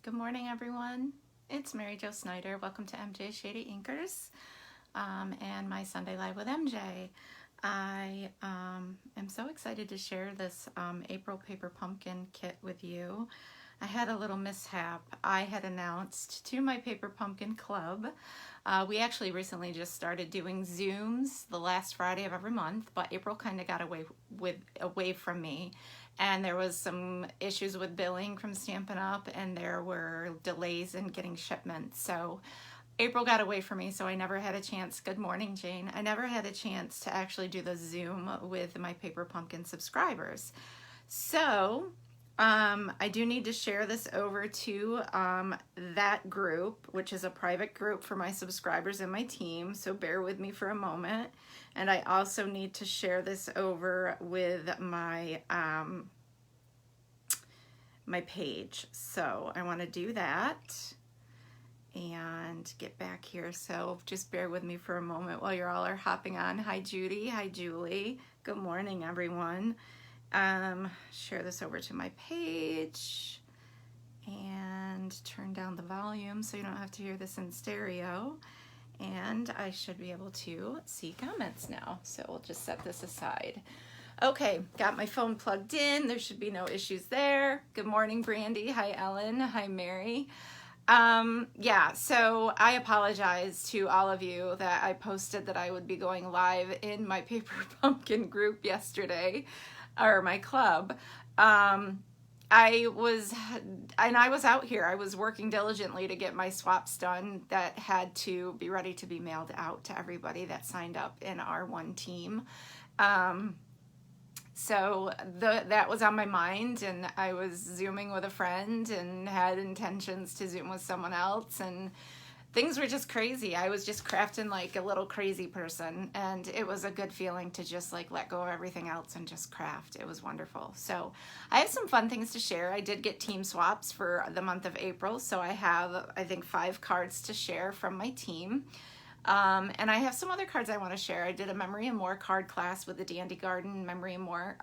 Good morning, everyone. It's Mary Jo Snyder. Welcome to MJ Shady Inkers and my Sunday Live with MJ. I am so excited to share this April Paper Pumpkin kit with you. I had a little mishap. I had announced to my Paper Pumpkin Club. We actually recently just started doing Zooms the last Friday of every month, but April kind of got away from me. And there was some issues with billing from Stampin' Up, and there were delays in getting shipments. So April got away from me, so I never had a chance. Good morning, Jane. I never had a chance to actually do the Zoom with my Paper Pumpkin subscribers. So I do need to share this over to that group, which is a private group for my subscribers and my team, so bear with me for a moment. And I also need to share this over with my my page. So I want to do that and get back here. So just bear with me for a moment while you're all are hopping on. Hi, Judy. Hi, Julie. Good morning, everyone. Share this over to my page and turn down the volume so you don't have to hear this in stereo. And I should be able to see comments now. So we'll just set this aside. Okay, got my phone plugged in. There should be no issues there. Good morning, Brandy. Hi, Ellen. Hi, Mary. Yeah, so I apologize to all of you that I posted that I would be going live in my Paper Pumpkin group yesterday, or my club. I was out here. I was working diligently to get my swaps done that had to be ready to be mailed out to everybody that signed up in our one team. So that was on my mind, and I was Zooming with a friend and had intentions to Zoom with someone else, and things were just crazy. I was just crafting like a little crazy person, and it was a good feeling to just like let go of everything else and just craft. It was wonderful. So I have some fun things to share. I did get team swaps for the month of April, so I have, I think, 5 cards to share from my team. And I have some other cards I want to share. I did a Memory and More card class with the Dandy Garden Memory and More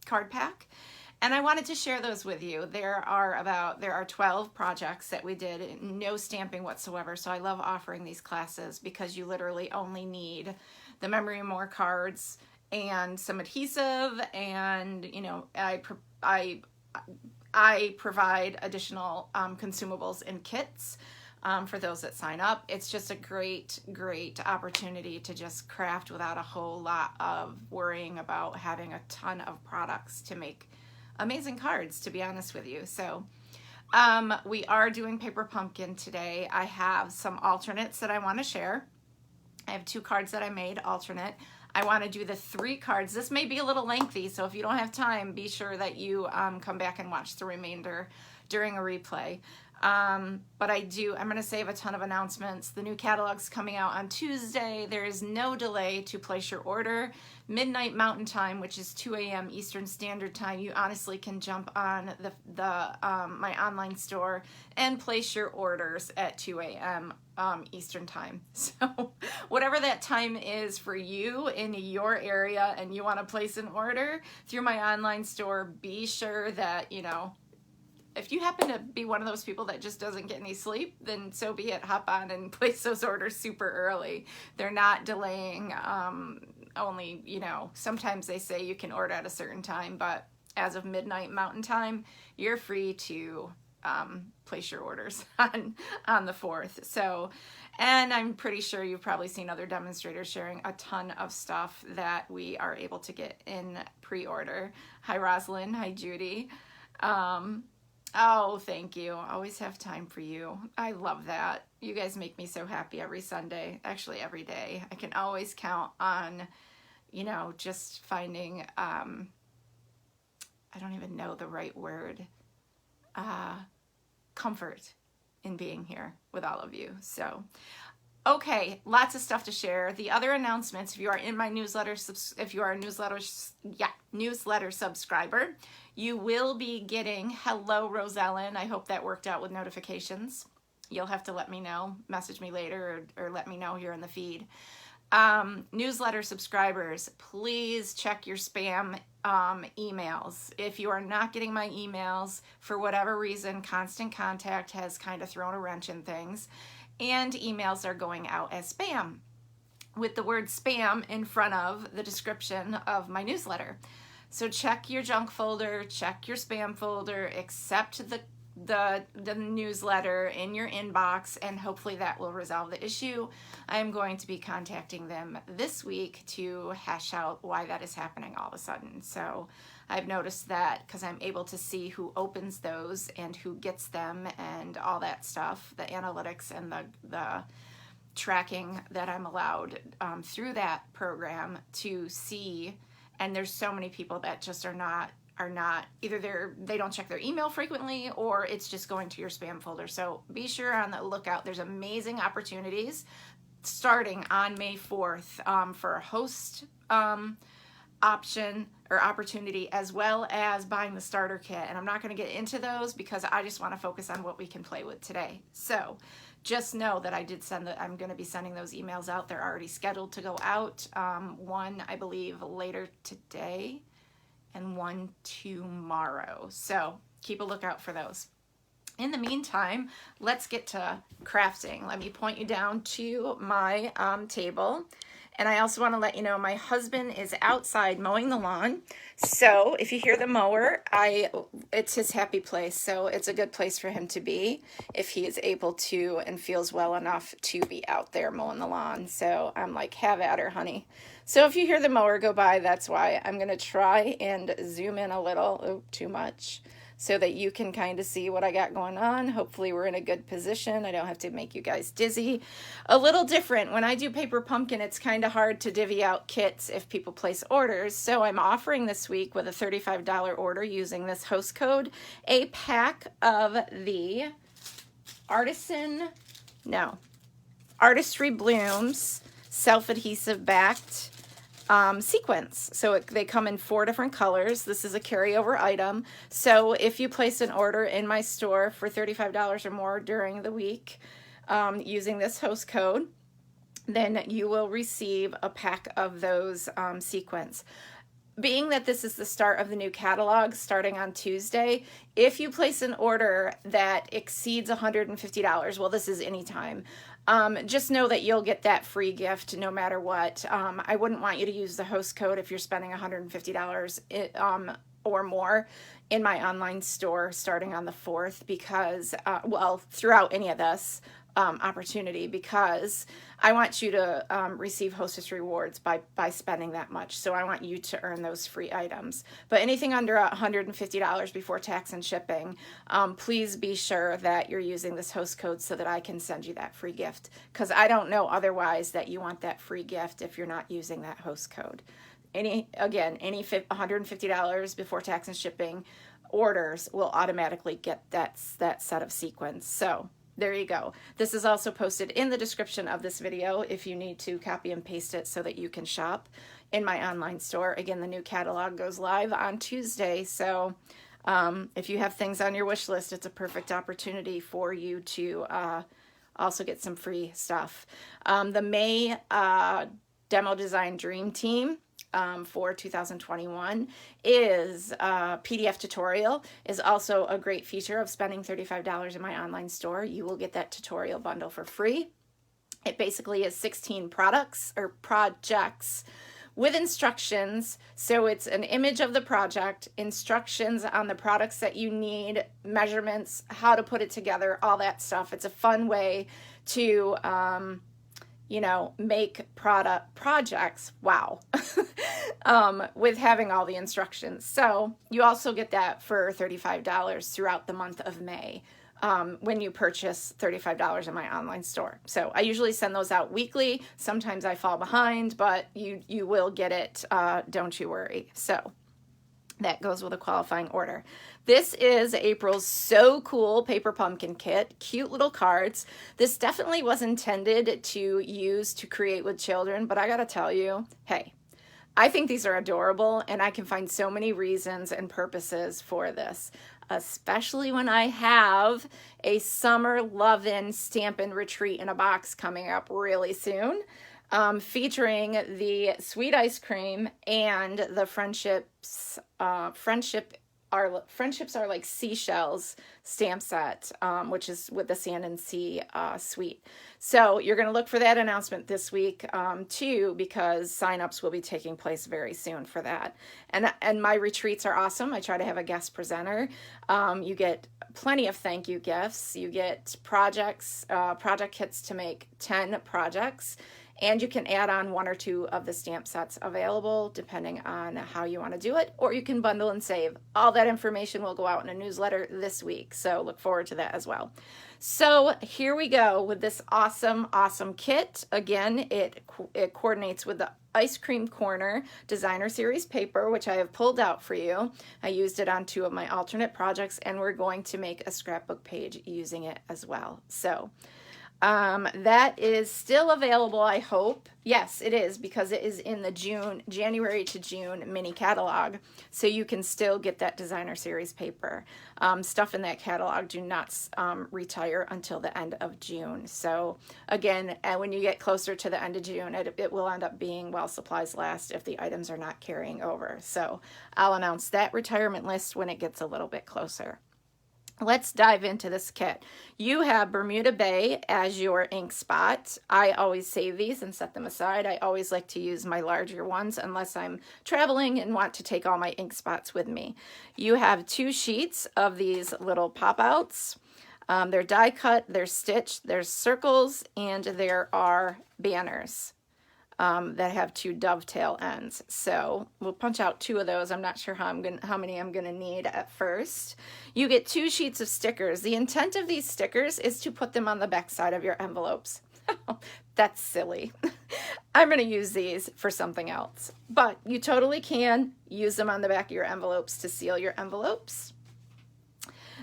card pack. And I wanted to share those with you. There are 12 projects that we did, no stamping whatsoever. So I love offering these classes because you literally only need the Memory and More cards and some adhesive, and you know, I provide additional consumables and kits for those that sign up. It's just a great opportunity to just craft without a whole lot of worrying about having a ton of products to make amazing cards, to be honest with you. So we are doing Paper Pumpkin today. I have some alternates that I want to share. I have 2 cards that I made alternate. I want to do the 3 cards. This may be a little lengthy, so if you don't have time, be sure that you come back and watch the remainder during a replay. But I'm going to save a ton of announcements. The new catalog's coming out on Tuesday. There is no delay to place your order. Midnight Mountain Time, which is 2 a.m. Eastern Standard Time. You honestly can jump on my online store and place your orders at 2 a.m. Eastern Time. So whatever that time is for you in your area and you want to place an order through my online store, be sure that, you know, if you happen to be one of those people that just doesn't get any sleep, then so be it. Hop on and place those orders super early. They're not delaying, only, you know, sometimes they say you can order at a certain time, but as of midnight Mountain Time, you're free to place your orders on the 4th. So, and I'm pretty sure you've probably seen other demonstrators sharing a ton of stuff that we are able to get in pre-order. Hi, Rosalind. Hi, Judy. Oh, thank you. Always have time for you. I love that. You guys make me so happy every Sunday, actually every day. I can always count on, you know, just finding, I don't even know the right word, comfort in being here with all of you. So, okay, lots of stuff to share. The other announcements, if you are in my newsletter, if you are a newsletter subscriber, you will be getting, hello, Rosellen. I hope that worked out with notifications. You'll have to let me know, message me later, or let me know here in the feed. Newsletter subscribers, please check your spam emails. If you are not getting my emails for whatever reason, Constant Contact has kind of thrown a wrench in things, and emails are going out as spam with the word spam in front of the description of my newsletter. So check your junk folder, check your spam folder, accept the newsletter in your inbox, and hopefully that will resolve the issue. I am going to be contacting them this week to hash out why that is happening all of a sudden. So I've noticed that because I'm able to see who opens those and who gets them and all that stuff, the analytics and the tracking that I'm allowed through that program to see. And there's so many people that just are not either they don't check their email frequently, or it's just going to your spam folder. So be sure on the lookout. There's amazing opportunities starting on May 4th for a host option or opportunity, as well as buying the starter kit. And I'm not going to get into those because I just want to focus on what we can play with today. So just know that I'm going to be sending those emails out. They're already scheduled to go out. One, I believe, later today, and one tomorrow. So keep a lookout for those. In the meantime, let's get to crafting. Let me point you down to my table. And I also want to let you know my husband is outside mowing the lawn. So if you hear the mower, it's his happy place. So it's a good place for him to be if he is able to and feels well enough to be out there mowing the lawn. So I'm like, have at her, honey. So if you hear the mower go by, that's why. I'm going to try and zoom in a little. Oh, too much. So that you can kind of see what I got going on. Hopefully we're in a good position. I don't have to make you guys dizzy. A little different. When I do Paper Pumpkin, it's kind of hard to divvy out kits if people place orders. So I'm offering this week with a $35 order using this host code, a pack of the Artistry Blooms self-adhesive backed sequence. So they come in 4 different colors. This is a carryover item. So if you place an order in my store for $35 or more during the week using this host code, then you will receive a pack of those sequins. Being that this is the start of the new catalog starting on Tuesday, if you place an order that exceeds $150, well, this is anytime, just know that you'll get that free gift no matter what. I wouldn't want you to use the host code if you're spending $150 or more in my online store starting on the 4th because, throughout any of this opportunity, because I want you to receive hostess rewards by spending that much. So I want you to earn those free items. But anything under $150 before tax and shipping, please be sure that you're using this host code so that I can send you that free gift. Because I don't know otherwise that you want that free gift if you're not using that host code. Any $150 before tax and shipping orders will automatically get that set of sequins. So there you go. This is also posted in the description of this video if you need to copy and paste it so that you can shop in my online store. Again, the new catalog goes live on Tuesday. So if you have things on your wish list, it's a perfect opportunity for you to also get some free stuff. The May Demo Design Dream Team for 2021 is a PDF tutorial, is also a great feature of spending $35 in my online store. You will get that tutorial bundle for free. It basically is 16 products or projects with instructions. So it's an image of the project, instructions on the products that you need, measurements, how to put it together, all that stuff. It's a fun way to make projects, wow, with having all the instructions. So you also get that for $35 throughout the month of May when you purchase $35 in my online store. So I usually send those out weekly. Sometimes I fall behind, but you will get it, don't you worry. So that goes with a qualifying order. This is April's So Cool Paper Pumpkin Kit. Cute little cards. This definitely was intended to use to create with children, but I gotta tell you, hey, I think these are adorable, and I can find so many reasons and purposes for this, especially when I have a summer lovin' Stampin' retreat in a box coming up really soon. featuring the sweet ice cream and the friendships. Friendships are like seashells stamp set, which is with the sand and sea suite. So you're going to look for that announcement this week too, because signups will be taking place very soon for that. And my retreats are awesome. I try to have a guest presenter. You get plenty of thank you gifts. You get project kits to make 10 projects. And you can add on 1 or 2 of the stamp sets available depending on how you want to do it, or you can bundle and save. All that information will go out in a newsletter this week, so look forward to that as well. So here we go with this awesome, awesome kit. Again, it coordinates with the Ice Cream Corner Designer Series paper, which I have pulled out for you. I used it on 2 of my alternate projects, and we're going to make a scrapbook page using it as well. So that is still available, I hope. Yes, it is, because it is in the January to June mini catalog. So you can still get that designer series paper. Stuff in that catalog do not retire until the end of June. So again, when you get closer to the end of June, it will end up being while supplies last if the items are not carrying over. So I'll announce that retirement list when it gets a little bit closer. Let's dive into this kit. You have Bermuda Bay as your ink spot. I always save these and set them aside. I always like to use my larger ones unless I'm traveling and want to take all my ink spots with me. You have 2 sheets of these little pop-outs. They're die cut, they're stitched, there's circles, and there are banners. That have 2 dovetail ends. So we'll punch out 2 of those. I'm not sure how many I'm gonna need at first. You get 2 sheets of stickers. The intent of these stickers is to put them on the back side of your envelopes. That's silly. I'm gonna use these for something else, but you totally can use them on the back of your envelopes to seal your envelopes.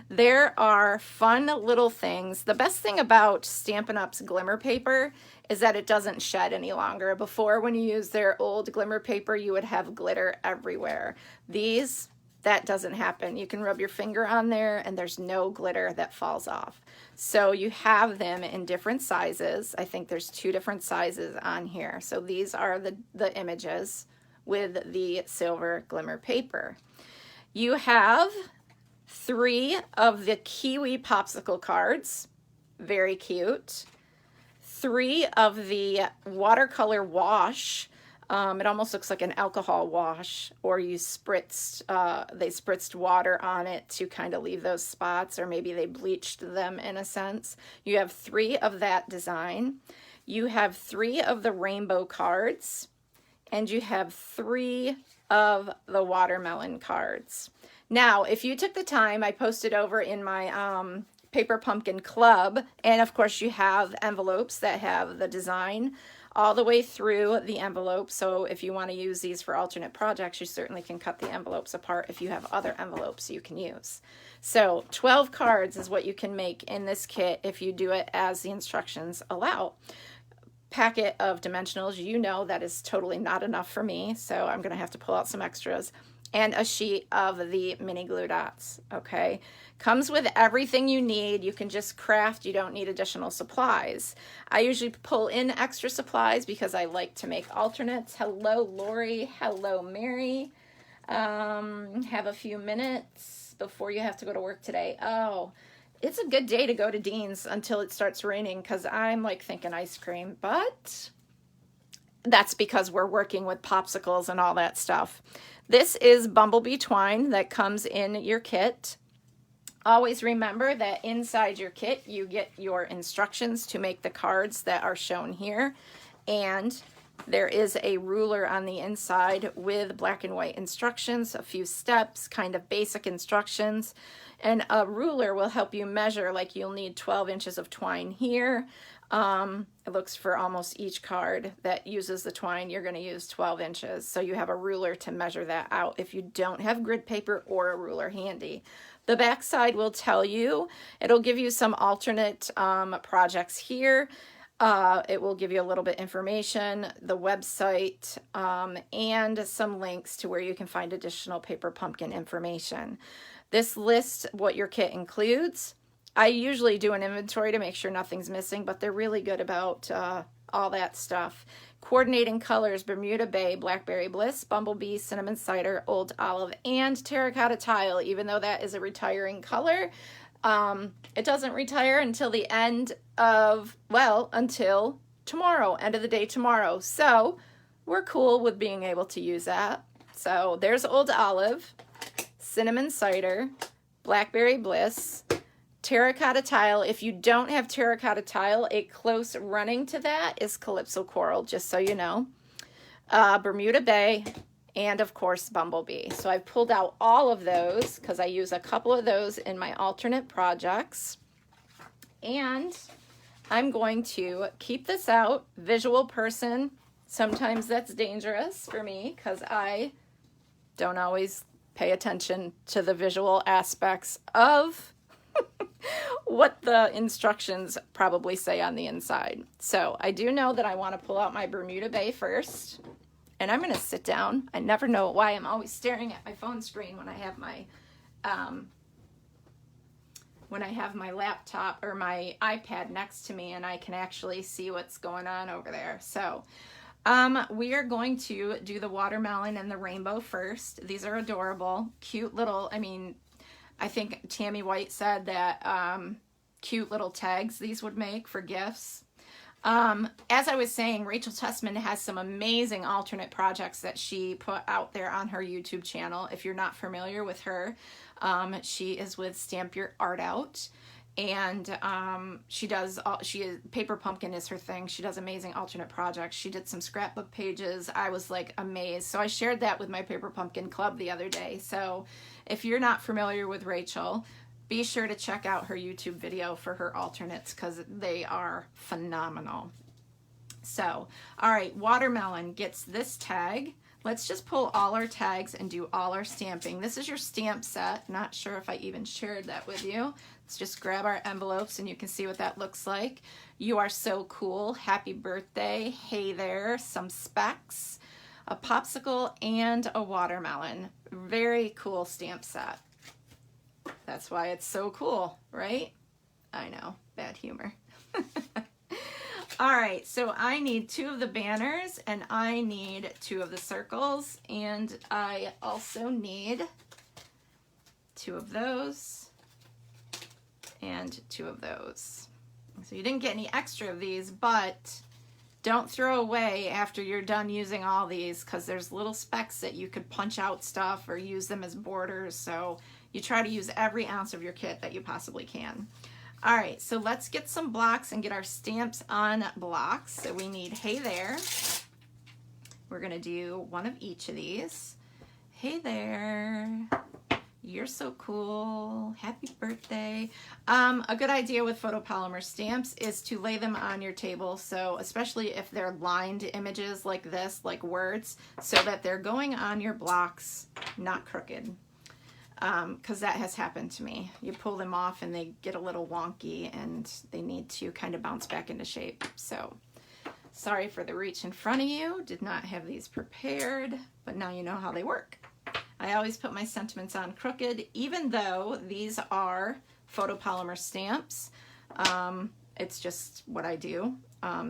There are fun little things. The best thing about Stampin' Up's glimmer paper is that it doesn't shed any longer. Before, when you used their old glimmer paper, you would have glitter everywhere. These, that doesn't happen. You can rub your finger on there and there's no glitter that falls off. So you have them in different sizes. I think there's 2 different sizes on here. So these are the images with the silver glimmer paper. You have 3 of the Kiwi popsicle cards, very cute. 3 of the watercolor wash. It almost looks like an alcohol wash, or you spritzed, they spritzed water on it to kind of leave those spots, or maybe they bleached them in a sense. You have 3 of that design. You have 3 of the rainbow cards, and you have 3 of the watermelon cards. Now, if you took the time, I posted over in my Paper Pumpkin Club, and of course you have envelopes that have the design all the way through the envelope. So if you want to use these for alternate projects, you certainly can cut the envelopes apart if you have other envelopes you can use. So 12 cards is what you can make in this kit if you do it as the instructions allow. Packet of dimensionals, you know that is totally not enough for me, so I'm going to have to pull out some extras. And a sheet of the mini glue dots, okay? Comes with everything you need. You can just craft. You don't need additional supplies. I usually pull in extra supplies because I like to make alternates. Hello, Lori. Hello, Mary. Have a few minutes before you have to go to work today. Oh, it's a good day to go to Dean's until it starts raining because I'm like thinking ice cream, but that's because we're working with popsicles and all that stuff. This is bumblebee twine that comes in your kit. Always remember that inside your kit you get your instructions to make the cards that are shown here, and there is a ruler on the inside with black and white instructions, a few steps, kind of basic instructions, and a ruler will help you measure. Like you'll need 12 inches of twine here. It looks for almost each card that uses the twine, you're going to use 12 inches. So you have a ruler to measure that out if you don't have grid paper or a ruler handy. The back side will tell you, it'll give you some alternate projects here. It will give you a little bit information, the website, and some links to where you can find additional Paper Pumpkin information. This lists what your kit includes. I usually do an inventory to make sure nothing's missing, but they're really good about all that stuff. Coordinating colors, Bermuda Bay, Blackberry Bliss, Bumblebee, Cinnamon Cider, Old Olive, and Terracotta Tile. Even though that is a retiring color, it doesn't retire until the end of, well, until tomorrow, end of the day tomorrow. So we're cool with being able to use that. So there's Old Olive, Cinnamon Cider, Blackberry Bliss, Terracotta Tile. If you don't have Terracotta Tile, a close running to that is Calypso Coral, just so you know. Bermuda Bay, and of course Bumblebee. So I've pulled out all of those because I use a couple of those in my alternate projects. And I'm going to keep this out. Visual person, sometimes that's dangerous for me because I don't always pay attention to the visual aspects of what the instructions probably say on the inside. So I do know that I want to pull out my Bermuda Bay first, and I'm going to sit down. I never know why I'm always staring at my phone screen when I have my laptop or my iPad next to me and I can actually see what's going on over there. So we are going to do the watermelon and the rainbow first. These are adorable, cute little, I think Tammy White said that cute little tags these would make for gifts. As I was saying, Rachel Tessman has some amazing alternate projects that she put out there on her YouTube channel. If you're not familiar with her, she is with Stamp Your Art Out. And Paper Pumpkin is her thing. She does amazing alternate projects. She did some scrapbook pages. I was like amazed. So I shared that with my Paper Pumpkin Club the other day. So if you're not familiar with Rachel, be sure to check out her YouTube video for her alternates because they are phenomenal. So, all right, watermelon gets this tag. Let's just pull all our tags and do all our stamping. This is your stamp set. Not sure if I even shared that with you. Let's just grab our envelopes and you can see what that looks like. You are so cool. Happy birthday. Hey there. Some specs, a popsicle, and a watermelon. Very cool stamp set. That's why it's so cool, right? I know. Bad humor. All right, so I need 2 of the banners and I need 2 of the circles, and I also need 2 of those and 2 of those. So you didn't get any extra of these, but don't throw away after you're done using all these because there's little specks that you could punch out stuff or use them as borders. So you try to use every ounce of your kit that you possibly can. All right, so let's get some blocks and get our stamps on blocks. So we need Hey There. We're gonna do 1 of each of these. Hey there, you're so cool, happy birthday. A good idea with photopolymer stamps is to lay them on your table, so especially if they're lined images like this, like words, so that they're going on your blocks, not crooked. Because that has happened to me. You pull them off and they get a little wonky and they need to kind of bounce back into shape. So sorry for the reach in front of you. Did not have these prepared, but now you know how they work. I always put my sentiments on crooked, even though these are photopolymer stamps. It's just what I do,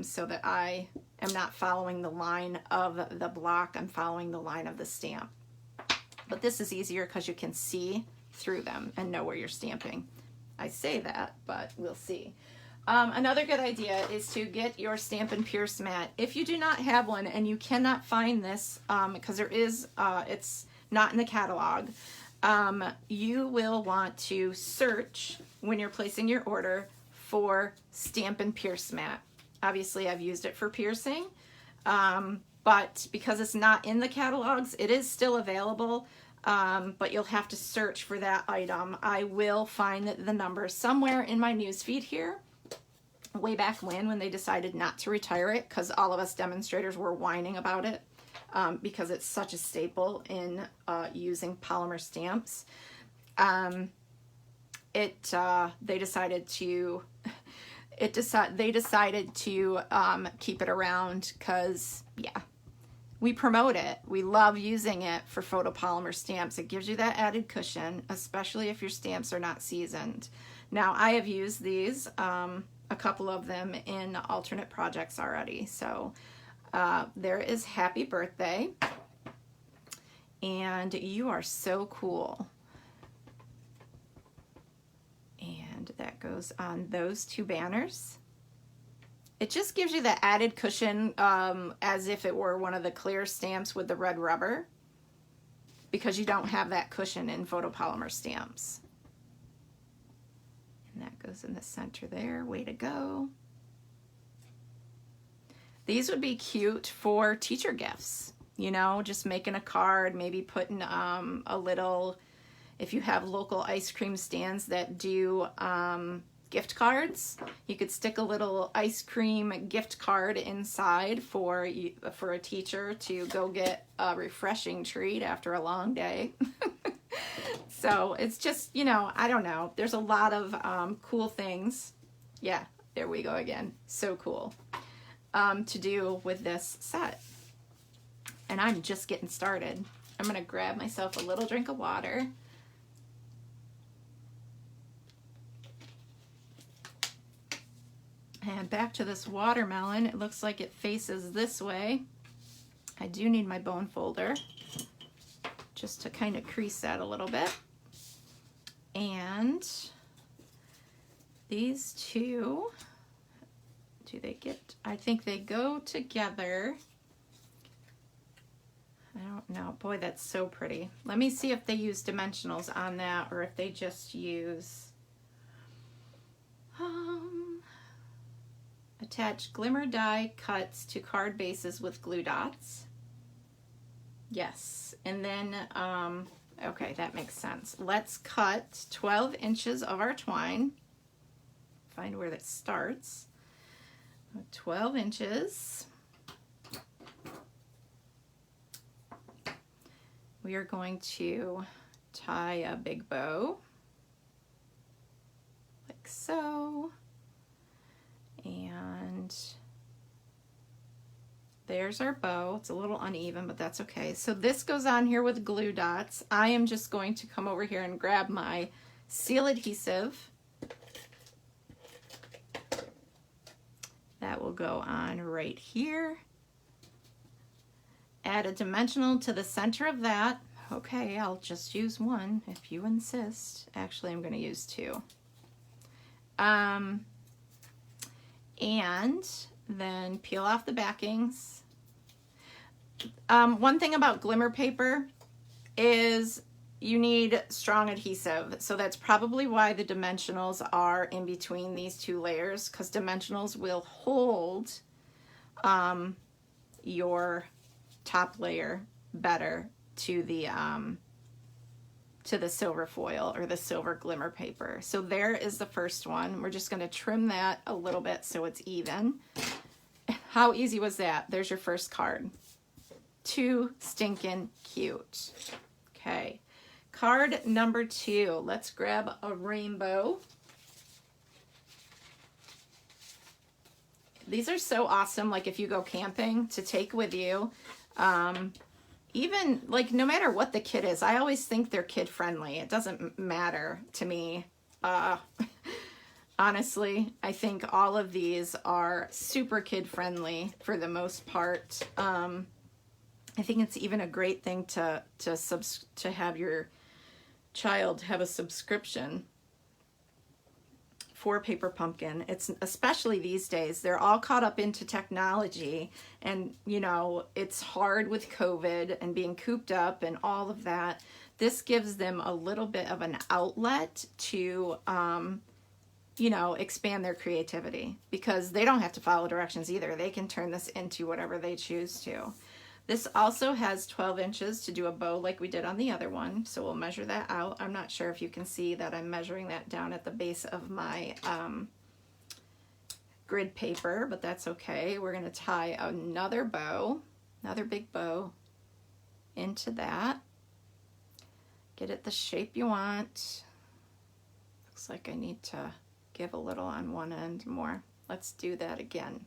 so that I am not following the line of the block. I'm following the line of the stamp. But this is easier because you can see through them and know where you're stamping. I say that, but we'll see. Another good idea is to get your Stampin' Pierce mat. If you do not have one and you cannot find this, because there is, it's not in the catalog, you will want to search when you're placing your order for Stampin' Pierce mat. Obviously, I've used it for piercing, but because it's not in the catalogs, it is still available. But you'll have to search for that item. I will find the number somewhere in my news feed here. Way back when they decided not to retire it, because all of us demonstrators were whining about it, because it's such a staple in using polymer stamps. They decided to keep it around because, yeah. We promote it. We love using it for photopolymer stamps. It gives you that added cushion, especially if your stamps are not seasoned. Now, I have used these, a couple of them in alternate projects already. So There is happy birthday. And you are so cool. And that goes on those two banners. It just gives you the added cushion as if it were one of the clear stamps with the red rubber, because you don't have that cushion in photopolymer stamps. And that goes in the center there. Way to go. These would be cute for teacher gifts, you know, just making a card, maybe putting a little, if you have local ice cream stands that do gift cards, you could stick a little ice cream gift card inside for a teacher to go get a refreshing treat after a long day. So it's just, you know, I don't know. There's a lot of cool things. Yeah, there we go again. So cool to do with this set. And I'm just getting started. I'm going to grab myself a little drink of water. And back to this watermelon. It looks like it faces this way. I do need my bone folder just to kind of crease that a little bit. And these two, do they get, I think they go together. I don't know. Boy, that's so pretty. Let me see if they use dimensionals on that or if they just use attach glimmer die cuts to card bases with glue dots. Yes. And then, okay, that makes sense. Let's cut 12 inches of our twine. Find where that starts. 12 inches. We are going to tie a big bow, like so. And there's our bow. It's a little uneven, but that's okay. So this goes on here with glue dots. I am just going to come over here and grab my seal adhesive. That will go on right here. Add a dimensional to the center of that. Okay, I'll just use one if you insist. Actually, I'm going to use two. And then peel off the backings. One thing about glimmer paper is you need strong adhesive. So that's probably why the dimensionals are in between these two layers, because dimensionals will hold your top layer better to the silver foil or the silver glimmer paper. So there is the first one. We're just going to trim that a little bit so it's even. How easy was that? There's your first card. Too stinking cute. Okay. Card number 2. Let's grab a rainbow. These are so awesome, like if you go camping, to take with you. Even like no matter what the kid is, I always think they're kid friendly. It doesn't matter to me. Honestly, I think all of these are super kid friendly for the most part. I think it's even a great thing to have your child have a subscription for Paper Pumpkin. It's especially these days, they're all caught up into technology, and you know, it's hard with COVID and being cooped up and all of that. This gives them a little bit of an outlet to you know, expand their creativity, because they don't have to follow directions either. They can turn this into whatever they choose to. This also has 12 inches to do a bow like we did on the other one, so we'll measure that out. I'm not sure if you can see that I'm measuring that down at the base of my grid paper, but that's okay. We're going to tie another bow, another big bow into that. Get it the shape you want. Looks like I need to give a little on one end more. Let's do that again.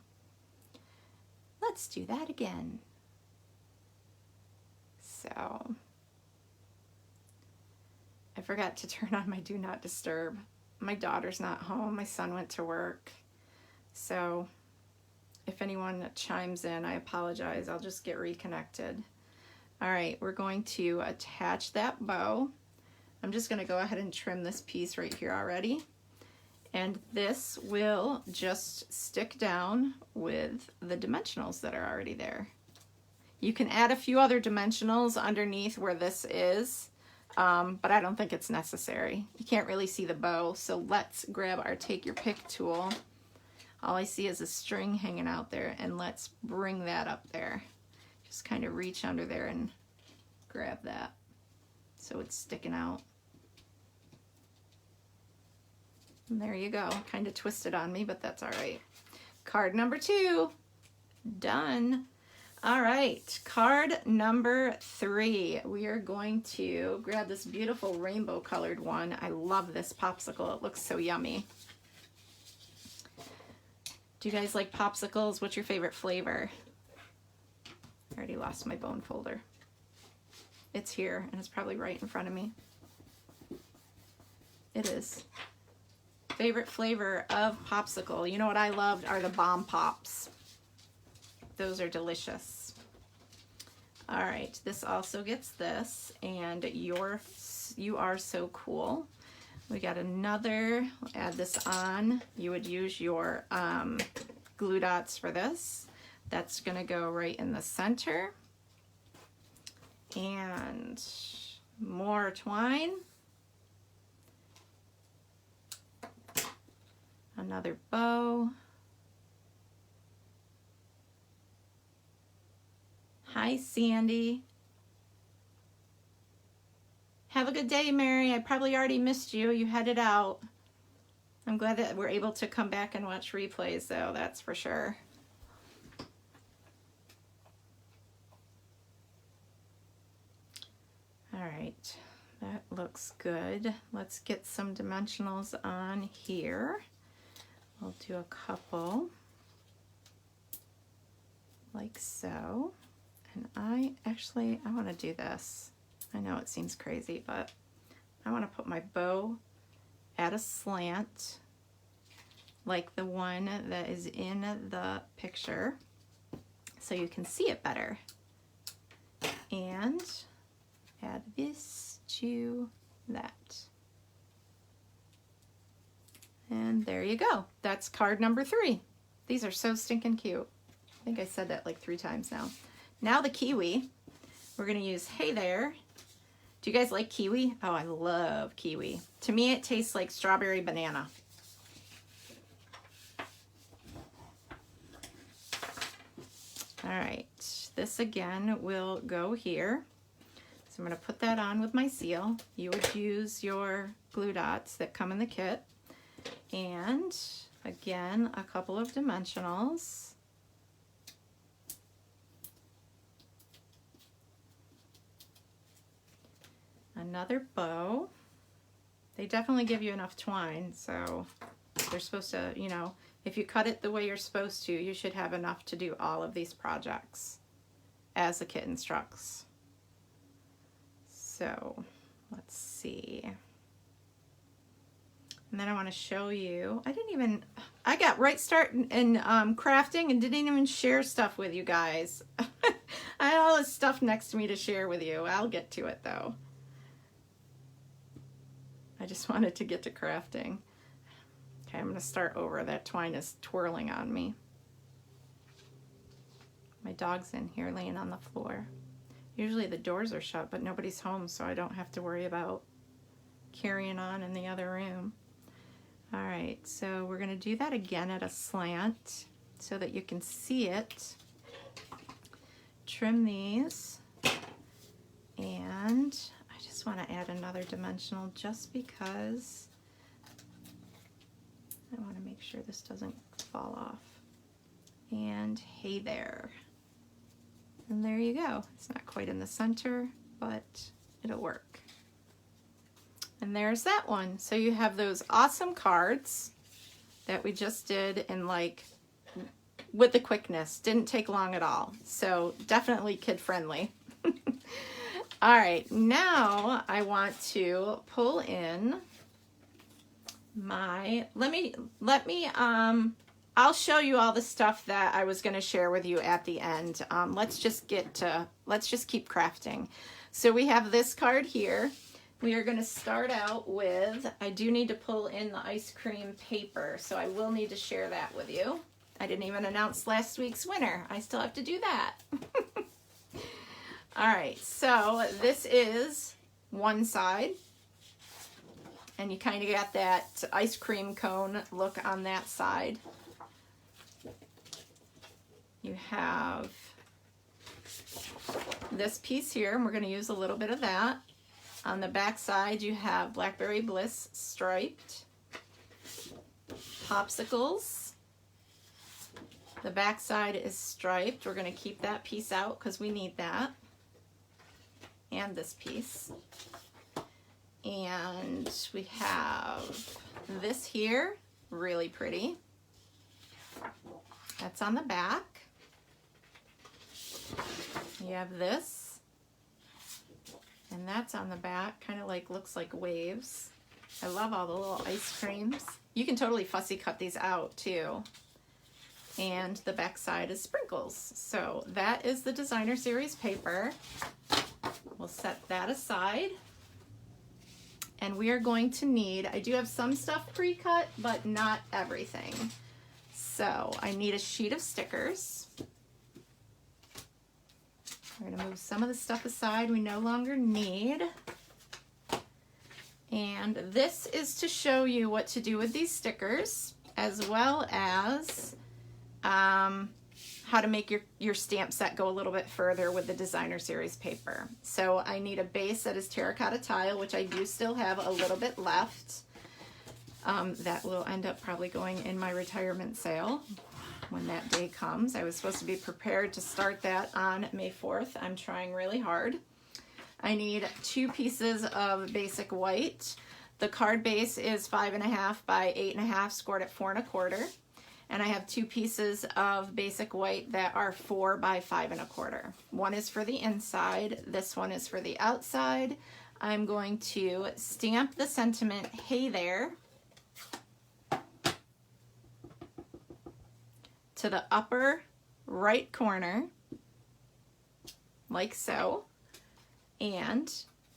Let's do that again. So, I forgot to turn on my do not disturb. My daughter's not home. My son went to work. So, if anyone chimes in, I apologize. I'll just get reconnected. All right, we're going to attach that bow. I'm just going to go ahead and trim this piece right here already. And this will just stick down with the dimensionals that are already there. You can add a few other dimensionals underneath where this is, but I don't think it's necessary. You can't really see the bow, so let's grab our Take Your Pick tool. All I see is a string hanging out there, and let's bring that up there. Just kind of reach under there and grab that so it's sticking out. And there you go. Kind of twisted on me, but that's all right. Card number 2, done. All right, card number 3. We are going to grab this beautiful rainbow colored one. I love this popsicle. It looks so yummy. Do you guys like popsicles? What's your favorite flavor? I already lost my bone folder. It's here, and it's probably right in front of me. It is. Favorite flavor of popsicle. You know what I loved are the bomb pops. Those are delicious. All right, this also gets this, and you are so cool. We got another, add this on. You would use your glue dots for this. That's gonna go right in the center. And more twine. Another bow. Hi, Sandy. Have a good day, Mary. I probably already missed you. You headed out. I'm glad that we're able to come back and watch replays, though, that's for sure. All right, that looks good. Let's get some dimensionals on here. We'll do a couple like so. And I want to do this. I know it seems crazy, but I want to put my bow at a slant like the one that is in the picture so you can see it better. And add this to that. And there you go. That's card number 3. These are so stinking cute. I think I said that like 3 times now. Now the kiwi. We're going to use Hey There. Do you guys like kiwi? Oh, I love kiwi. To me, it tastes like strawberry banana. All right, this again will go here. So I'm going to put that on with my seal. You would use your glue dots that come in the kit. And again, a couple of dimensionals. Another bow. They definitely give you enough twine, so they're supposed to, you know, if you cut it the way you're supposed to, you should have enough to do all of these projects as the kit instructs. So let's see. And then I want to show you, I got right start in crafting and didn't even share stuff with you guys. I had all this stuff next to me to share with you. I'll get to it though. I just wanted to get to crafting. Okay, I'm going to start over. That twine is twirling on me. My dog's in here laying on the floor. Usually the doors are shut, but nobody's home, so I don't have to worry about carrying on in the other room. All right, so we're going to do that again at a slant so that you can see it. Trim these, and I just want to add another dimensional just because I want to make sure this doesn't fall off. And hey there. And there you go. It's not quite in the center, but it'll work. And there's that one. So you have those awesome cards that we just did in like with the quickness. Didn't take long at all. So definitely kid friendly. All right, now I want to pull in my, let me I'll show you all the stuff that I was going to share with you at the end. Let's just keep crafting. So we have this card here. We are going to start out with, I do need to pull in the ice cream paper, so I will need to share that with you. I didn't even announce last week's winner. I still have to do that. All right, so this is one side. And you kind of got that ice cream cone look on that side. You have this piece here, and we're going to use a little bit of that. On the back side, you have Blackberry Bliss striped popsicles. The back side is striped. We're going to keep that piece out because we need that. And this piece. And we have this here, really pretty. That's on the back. You have this, and that's on the back, kind of like, looks like waves. I love all the little ice creams. You can totally fussy cut these out too. And the back side is sprinkles. So that is the designer series paper. We'll set that aside. And we are going to need, I do have some stuff pre-cut, but not everything. So I need a sheet of stickers. We're going to move some of the stuff aside we no longer need. And this is to show you what to do with these stickers, as well as how to make your stamp set go a little bit further with the designer series paper. So I need a base that is terracotta tile, which I do still have a little bit left. That will end up probably going in my retirement sale when that day comes. I was supposed to be prepared to start that on May 4th. I'm trying really hard. I need 2 pieces of basic white. The card base is 5.5 by 8.5, scored at 4 1/4. And I have 2 pieces of basic white that are 4 by 5 1/4. One is for the inside, this one is for the outside. I'm going to stamp the sentiment, "Hey there," to the upper right corner, like so. And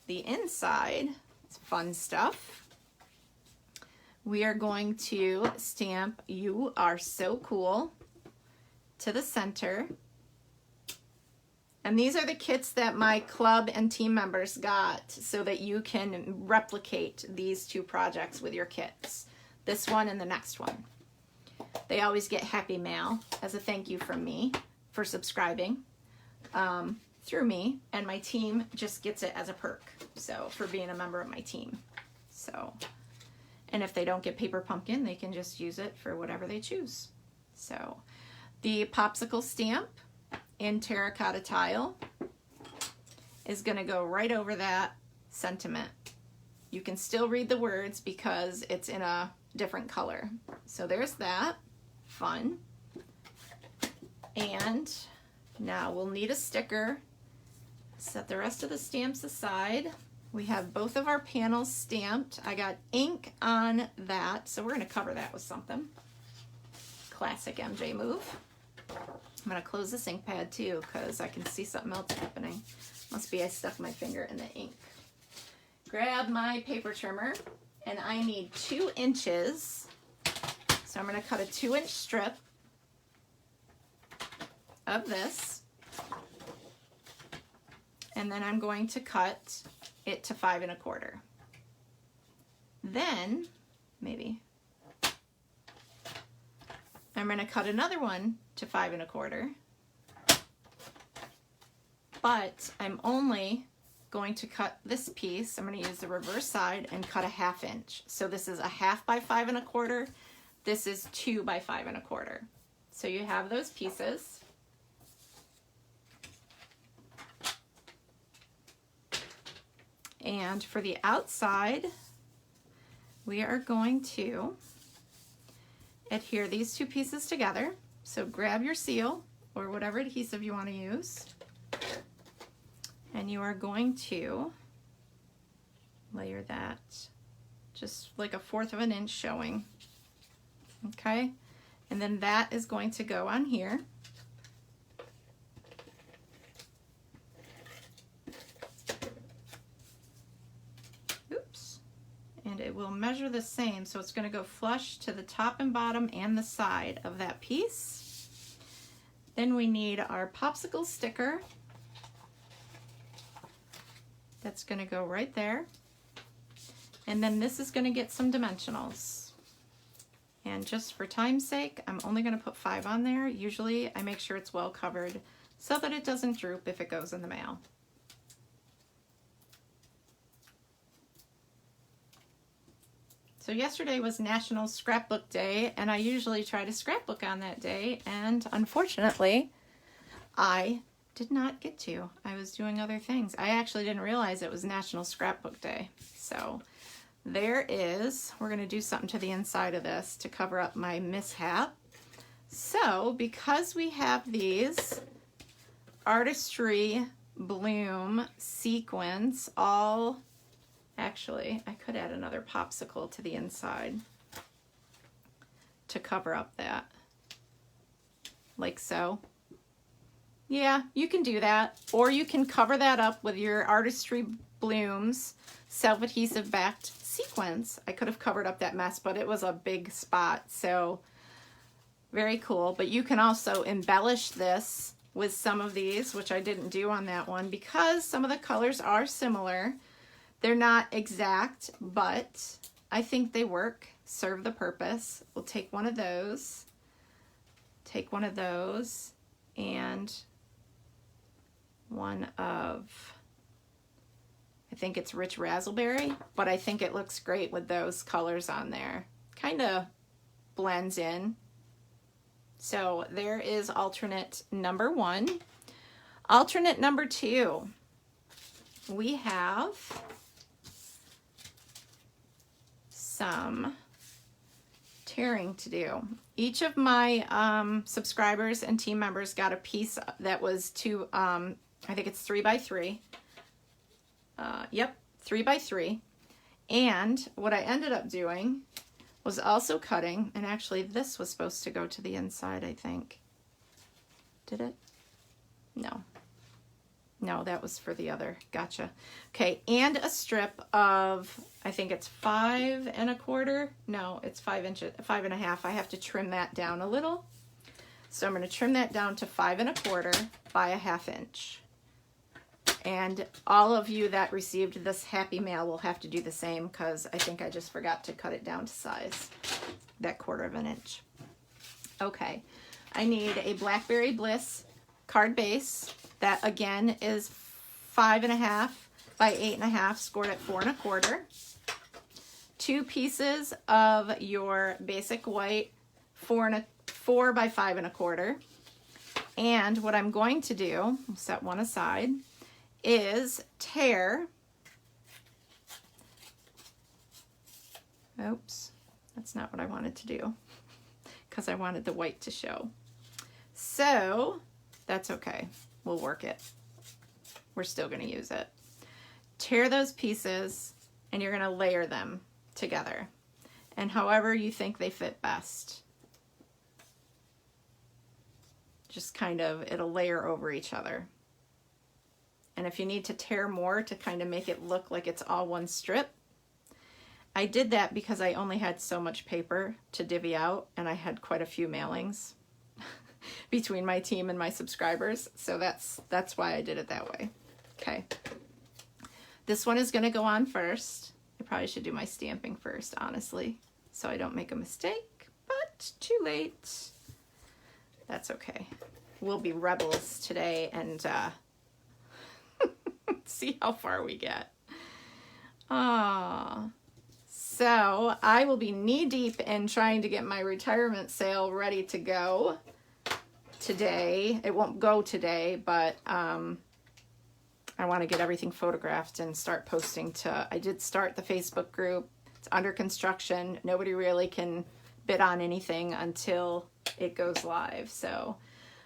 the inside, it's fun stuff. We are going to stamp "You are so cool" to the center. And these are the kits that my club and team members got so that you can replicate these 2 projects with your kits. This one and the next one. They always get happy mail as a thank you from me for subscribing through me, and my team just gets it as a perk, so for being a member of my team. So, and if they don't get paper pumpkin, they can just use it for whatever they choose. So the popsicle stamp in terracotta tile is going to go right over that sentiment. You can still read the words because it's in a different color. So there's that. Fun. And now we'll need a sticker. Set the rest of the stamps aside. We have both of our panels stamped. I got ink on that, so we're going to cover that with something. Classic MJ move. I'm going to close this ink pad too because I can see something else happening. Must be I stuck my finger in the ink. Grab my paper trimmer, and I need 2 inches. So I'm going to cut a 2-inch strip of this. And then I'm going to cut it to 5 1/4. Then, maybe, I'm going to cut another one to 5 1/4. But I'm only going to cut this piece. I'm going to use the reverse side and cut a 1/2 inch. So this is a 1/2 by 5 1/4. This is 2 by 5 1/4. So you have those pieces. And for the outside, we are going to adhere these 2 pieces together. So grab your seal or whatever adhesive you want to use. And you are going to layer that just like a 1/4 of an inch showing. Okay? And then that is going to go on here. Oops. And it will measure the same, so it's going to go flush to the top and bottom and the side of that piece. Then we need our popsicle sticker. That's going to go right there. And then this is going to get some dimensionals. And just for time's sake, I'm only going to put 5 on there. Usually I make sure it's well covered so that it doesn't droop if it goes in the mail. So yesterday was National Scrapbook Day, and I usually try to scrapbook on that day, and unfortunately I did not get to. I was doing other things. I actually didn't realize it was National Scrapbook Day. So there is, we're going to do something to the inside of this to cover up my mishap. So because we have these artistry bloom sequins, all, actually I could add another popsicle to the inside to cover up that, like so. Yeah, you can do that, or you can cover that up with your artistry blooms self-adhesive backed sequins. I could have covered up that mess, but it was a big spot, so very cool. But you can also embellish this with some of these, which I didn't do on that one because some of the colors are similar. They're not exact, but I think they work, serve the purpose. We'll take one of those, and one of, I think it's Rich Razzleberry, but I think it looks great with those colors on there. Kind of blends in. So there is alternate number 1. Alternate number 2, we have some tearing to do. Each of my subscribers and team members got a piece that was I think it's 3 by 3. Yep, 3 by 3. And what I ended up doing was also cutting, and actually this was supposed to go to the inside, I think. Did it? No. No, that was for the other. Gotcha. Okay, and a strip of, I think it's 5 1/4. No, it's 5 inches, 5 1/2. I have to trim that down a little. So I'm going to trim that down to 5 1/4 by 1/2 inch. And all of you that received this happy mail will have to do the same because I think I just forgot to cut it down to size, that 1/4 inch. Okay, I need a Blackberry Bliss card base. That again is 5 1/2 by 8 1/2, scored at 4 1/4. 2 pieces of your basic white 4 by 5 1/4. And what I'm going to do, I'll set one aside, is tear, oops, that's not what I wanted to do because I wanted the white to show. So that's okay, we'll work it. We're still going to use it. Tear those pieces and you're going to layer them together, and however you think they fit best. Just kind of, it'll layer over each other. And if you need to tear more to kind of make it look like it's all one strip, I did that because I only had so much paper to divvy out, and I had quite a few mailings between my team and my subscribers. So that's why I did it that way. Okay. This one is going to go on first. I probably should do my stamping first, honestly, so I don't make a mistake, but too late. That's okay. We'll be rebels today and see how far we get. So I will be knee-deep in trying to get my retirement sale ready to go today. It won't go today, but I want to get everything photographed and start posting to, I did start the Facebook group. It's under construction. Nobody really can bid on anything until it goes live. So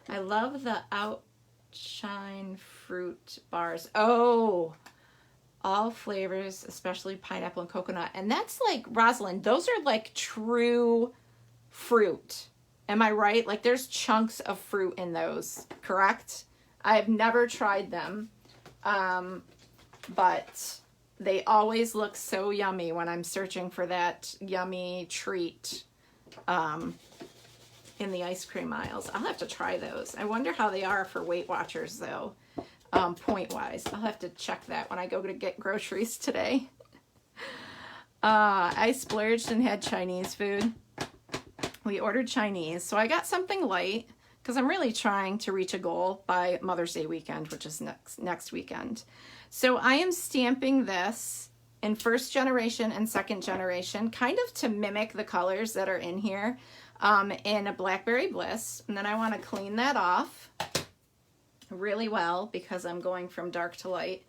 I love the Outshine fruit bars. Oh, all flavors, especially pineapple and coconut. And that's like, Rosalind, those are like true fruit. Am I right? Like there's chunks of fruit in those, correct? I've never tried them, but they always look so yummy when I'm searching for that yummy treat in the ice cream aisles. I'll have to try those. I wonder how they are for Weight Watchers though, point-wise. I'll have to check that when I go to get groceries today. I splurged and had Chinese food. We ordered Chinese, so I got something light because I'm really trying to reach a goal by Mother's Day weekend, which is next weekend. So I am stamping this in first generation and second generation, kind of to mimic the colors that are in here, in a Blackberry Bliss. And then I want to clean that off really well because I'm going from dark to light.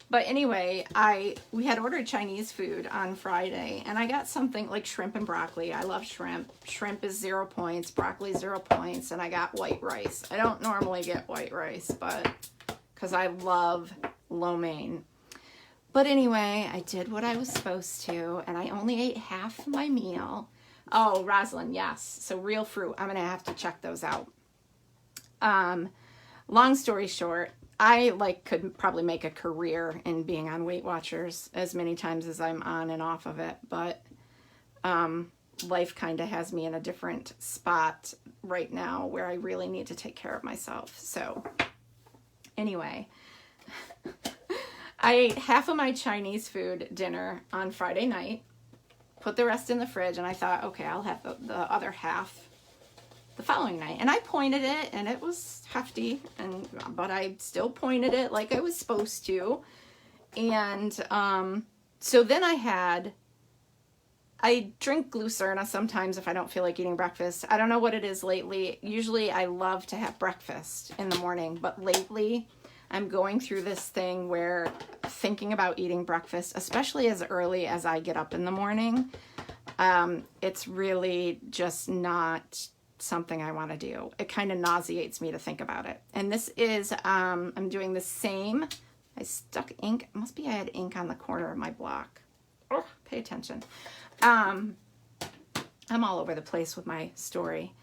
But anyway, we had ordered Chinese food on Friday, and I got something like shrimp and broccoli. I love shrimp. Shrimp is 0 points, broccoli 0 points, and I got white rice. I don't normally get white rice, but because I love lo mein. But anyway, I did what I was supposed to, and I only ate half my meal. Oh, Rosalind, yes. So real fruit. I'm going to have to check those out. Long story short, I could probably make a career in being on Weight Watchers as many times as I'm on and off of it, but life kind of has me in a different spot right now where I really need to take care of myself. So anyway, I ate half of my Chinese food dinner on Friday night, put the rest in the fridge, and I thought, okay, I'll have the other half the following night. And I pointed it, and it was hefty, but I still pointed it like I was supposed to. And so then I drink Glucerna sometimes if I don't feel like eating breakfast. I don't know what it is lately. Usually I love to have breakfast in the morning, but lately I'm going through this thing where thinking about eating breakfast, especially as early as I get up in the morning, it's really just not something I want to do. It kind of nauseates me to think about it. And this is, I'm doing the same. I stuck ink. Must be I had ink on the corner of my block. Oh, pay attention. I'm all over the place with my story.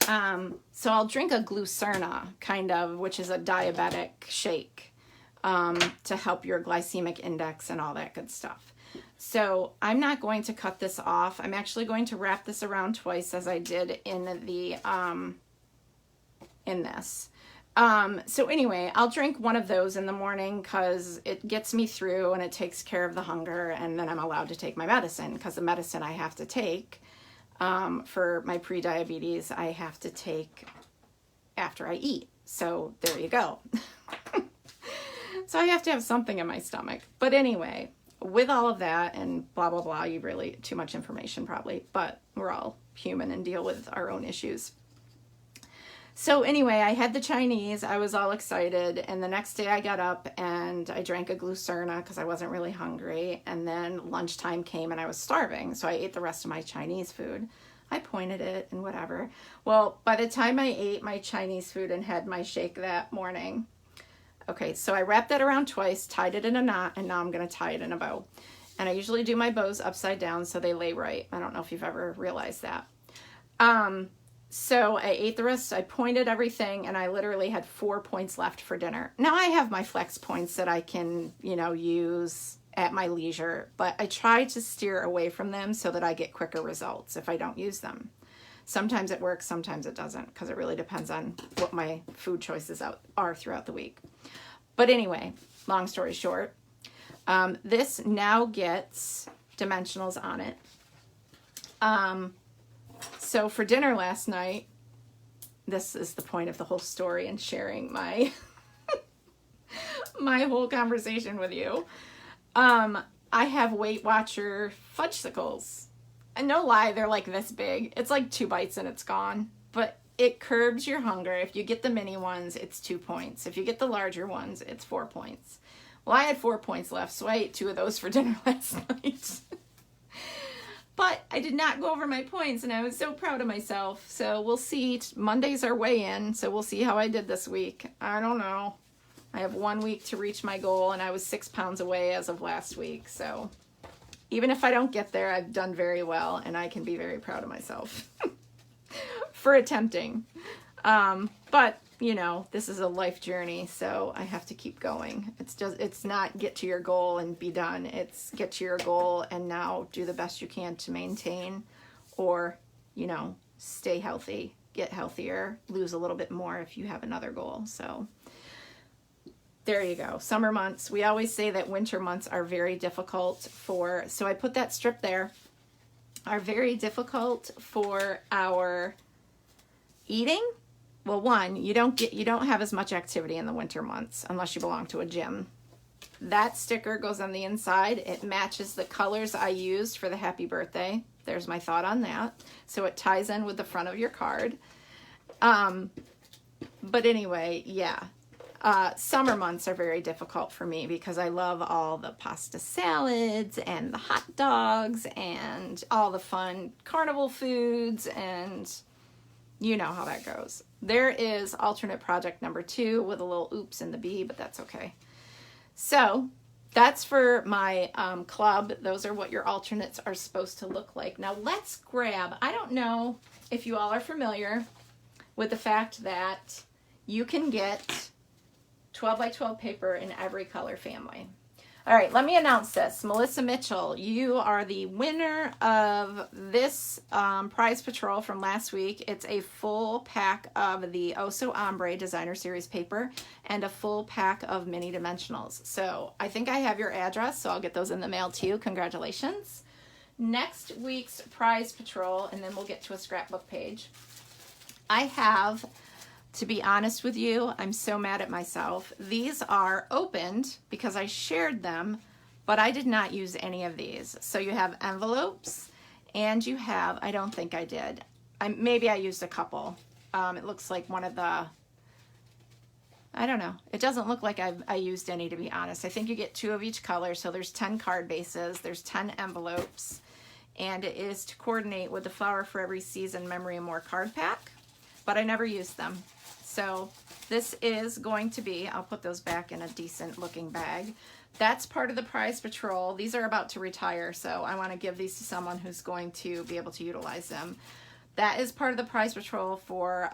So I'll drink a Glucerna, kind of, which is a diabetic shake, to help your glycemic index and all that good stuff. So I'm not going to cut this off. I'm actually going to wrap this around twice as I did in the, in this. So anyway, I'll drink one of those in the morning because it gets me through and it takes care of the hunger, and then I'm allowed to take my medicine because the medicine I have to take for my pre-diabetes, I have to take after I eat. So there you go. So I have to have something in my stomach. But anyway, with all of that and blah, blah, blah, you really, too much information probably, but we're all human and deal with our own issues. So anyway, I had the Chinese, I was all excited, and the next day I got up and I drank a Glucerna because I wasn't really hungry, and then lunchtime came and I was starving, so I ate the rest of my Chinese food. I pointed it and whatever. Well, by the time I ate my Chinese food and had my shake that morning, okay, so I wrapped that around twice, tied it in a knot, and now I'm going to tie it in a bow. And I usually do my bows upside down so they lay right. I don't know if you've ever realized that. So I ate the rest, I pointed everything, and I literally had 4 points left for dinner. Now I have my flex points that I can, use at my leisure, but I try to steer away from them so that I get quicker results if I don't use them. Sometimes it works, sometimes it doesn't, because it really depends on what my food choices are throughout the week. But anyway, long story short, this now gets dimensionals on it. So for dinner last night, this is the point of the whole story and sharing my my whole conversation with you. I have Weight Watcher fudgesicles. And no lie, they're like this big. It's like 2 bites and it's gone. But it curbs your hunger. If you get the mini ones, it's 2 points. If you get the larger ones, it's 4 points. Well, I had 4 points left, so I ate 2 of those for dinner last night. But I did not go over my points, and I was so proud of myself. So we'll see. Mondays are way in, so we'll see how I did this week. I don't know. I have 1 week to reach my goal, and I was 6 pounds away as of last week. So Even if I don't get there, I've done very well, and I can be very proud of myself for attempting. But, you know, this is a life journey, so I have to keep going. It's not get to your goal and be done. It's get to your goal and now do the best you can to maintain or, you know, stay healthy, get healthier, lose a little bit more if you have another goal. So there you go. Summer months. We always say that winter months are very difficult for, so I put that strip there, are very difficult for our eating. Well, one, you don't have as much activity in the winter months unless you belong to a gym. That sticker goes on the inside. It matches the colors I used for the happy birthday. There's my thought on that. So it ties in with the front of your card. But anyway, yeah. Summer months are very difficult for me because I love all the pasta salads and the hot dogs and all the fun carnival foods, and you know how that goes. There is alternate project number 2 with a little oops in the B, but that's okay. So that's for my club. Those are what your alternates are supposed to look like. Now let's grab, I don't know if you all are familiar with the fact that you can get 12 by 12 paper in every color family. All right, let me announce this. Melissa Mitchell, you are the winner of this prize patrol from last week. It's a full pack of the Oso Ombre Designer Series paper and a full pack of mini dimensionals. So I think I have your address, so I'll get those in the mail to you. Congratulations. Next week's prize patrol, and then we'll get to a scrapbook page. I have, to be honest with you, I'm so mad at myself. These are opened because I shared them, but I did not use any of these. So you have envelopes, and you have, I don't think I did. Maybe I used a couple. It looks like one of the, I don't know. It doesn't look like I used any, to be honest. I think you get 2 of each color, so there's 10 card bases, there's 10 envelopes, and it is to coordinate with the Flower for Every Season Memory and More card pack, but I never used them. So this is going to be, I'll put those back in a decent looking bag. That's part of the prize patrol. These are about to retire, so I want to give these to someone who's going to be able to utilize them. That is part of the prize patrol for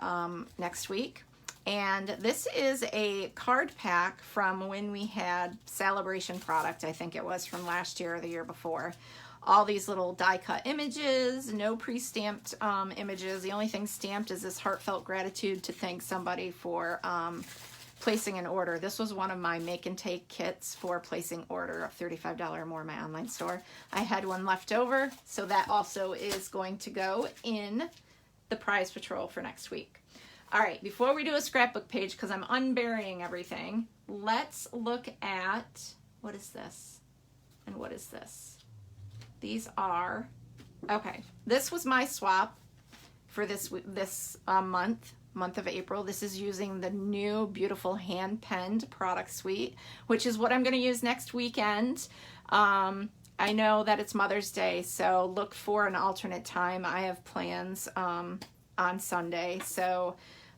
next week. And this is a card pack from when we had Celebration product, I think it was from last year or the year before. All these little die cut images, no pre-stamped images. The only thing stamped is this heartfelt gratitude to thank somebody for placing an order. This was one of my make and take kits for placing order of $35 or more in my online store. I had one left over, so that also is going to go in the prize patrol for next week. All right, before we do a scrapbook page, because I'm unburying everything, let's look at, what is this? And what is this? These are, okay, this was my swap for this month of April. This is using the new beautiful hand-penned product suite, which is what I'm going to use next weekend. I know that it's Mother's Day, so look for an alternate time. I have plans on Sunday, so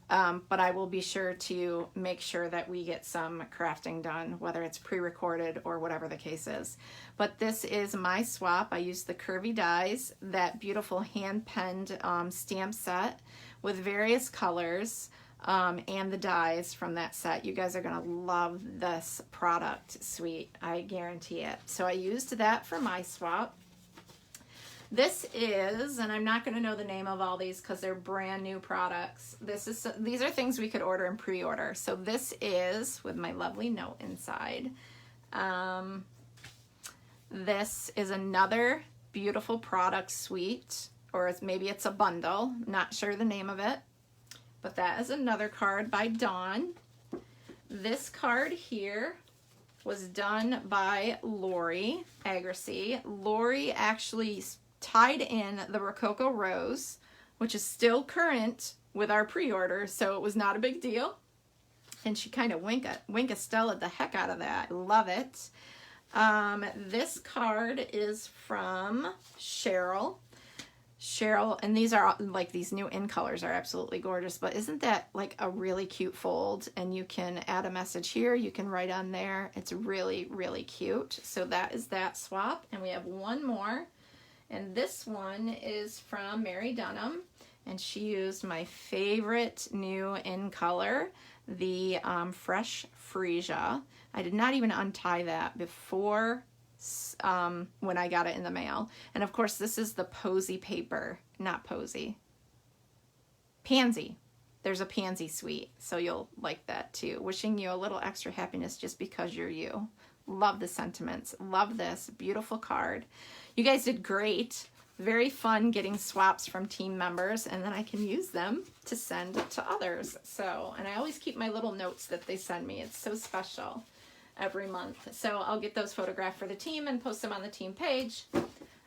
but I will be sure to make sure that we get some crafting done, whether it's pre-recorded or whatever the case is. But this is my swap. I used the curvy dies, that beautiful hand-penned stamp set with various colors and the dies from that set. You guys are going to love this product suite. I guarantee it. So I used that for my swap. This is, and I'm not going to know the name of all these because they're brand new products. These are things we could order and pre-order. So this is, with my lovely note inside, this is another beautiful product suite, or maybe it's a bundle, not sure the name of it, but that is another card by Dawn. This card here was done by Lori Agassi. Lori actually tied in the Rococo Rose, which is still current with our pre-order, so it was not a big deal. And she kind of wink-a-stella the heck out of that. I love it. This card is from Cheryl. Cheryl, and these are like, these new in colors are absolutely gorgeous, but isn't that like a really cute fold? And you can add a message here, you can write on there. It's really, really cute. So that is that swap. And we have one more, and this one is from Mary Dunham, and she used my favorite new in color, the Fresh Freesia. I did not even untie that before when I got it in the mail. And of course, this is the Posy paper, not Posy. Pansy. There's a Pansy suite, so you'll like that too. Wishing you a little extra happiness just because you're you. Love the sentiments. Love this. Beautiful card. You guys did great. Very fun getting swaps from team members, and then I can use them to send to others. So, and I always keep my little notes that they send me. It's so special every month. So I'll get those photographed for the team and post them on the team page.